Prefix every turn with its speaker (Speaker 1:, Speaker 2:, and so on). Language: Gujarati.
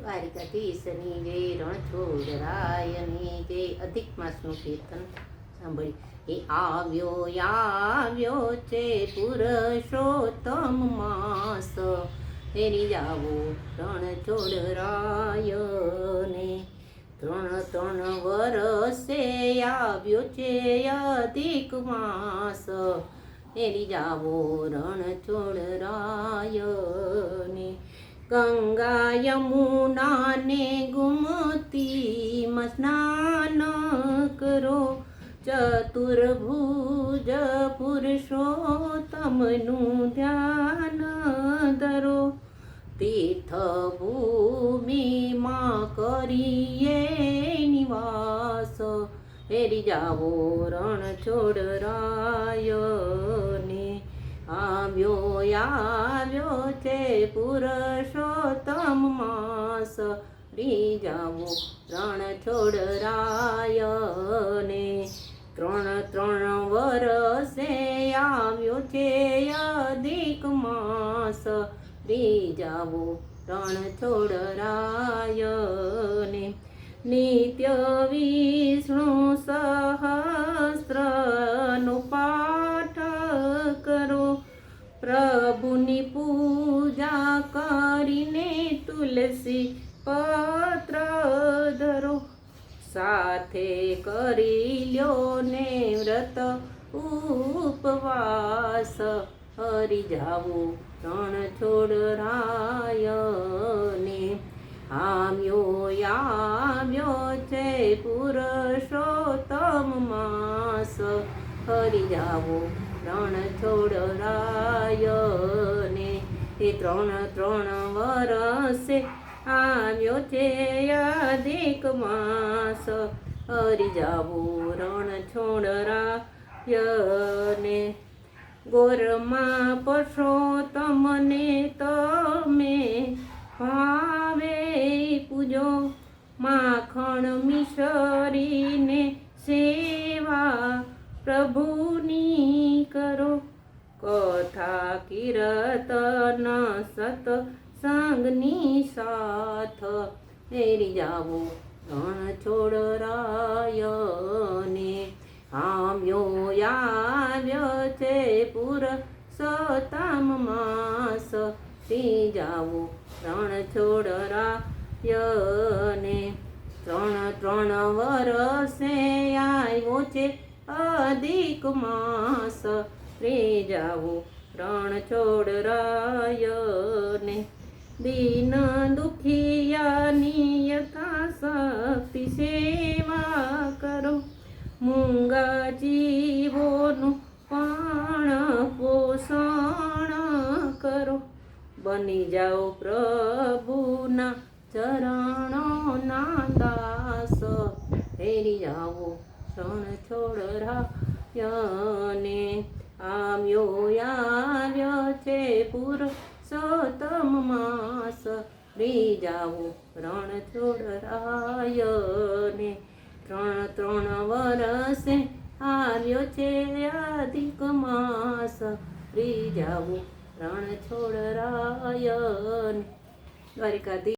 Speaker 1: દ્વારિકાધીશની જય, રણછોડરાયની જય. અધિક માસનું કીર્તન સાંભળી. એ આવ્યો છે પુરુષોત્તમ માસ, હેરી જાવો રણછોડરાયને. ત્રણ વરસે આવ્યો છે અધિક માસ, હેરી જાવો રણછોડરાયને. ગંગા યમુના ને ગુમતીમાં સ્નાન કરો, ચતુર્ભુજ પુરુષોત્તમનું ધ્યાન ધરો. તીર્થ ભૂમિમાં કરીએ નિવાસ, હેરી જાવો રણછોડરાયને. આવ્યો છે પુરુષોત્તમ માસ, હેરી જાવો રણછોડરાયને. ત્રણ વરસે આવ્યો છે અધિક માસ, હેરી જાવો રણછોડરાયને. નિત્ય વિષ્ણુ સહસ્રનો પાઠ કરો, પ્રભુની પૂજા કરીને તુલસી પત્ર ધરો. સાથે કરી લ્યો ને વ્રત ઉપવાસ, હરી જાવો રણછોડરાયને. આવ્યો છે પુરુષોત્તમ માસ, હરી જાવો રણછોડરાયને. એ ત્રણ વરસે આવ્યો છે અધિક માસ, હરી જાવો રણછોડરાયને. ગોરમાં પુરુષોત્તમને તમે ભાવે પૂજો, માખણ મિશ્રીને સેવા પ્રભુની કરો. કથા કીર્તન સત્સંગની સાથ, હેરી જાવો રણછોડરાયને. આવ્યો છે પુરુષોત્તમ માસ, હેરી જાવો રણછોડરાયને. ત્રણ વરસે આવ્યો છે અધિક માસ, હેરી જાવો રણછોડરાયને. દીન દુખિયાની યથાશક્તિ સેવા કરો, મૂંગા જીવોનું પાણ પોષણ કરો. બની જાઓ પ્રભુના ચરણોના દાસ, હેરી જાવો રણછોડરાયને. આવ્યો છે પુરુષોત્તમ માસ, હેરી જાવો રણછોડરાયને. ત્રણ વરસે આવ્યો છે અધિક માસ, હેરી જાવો રણછોડરાયને. દ્વારિકાધીશ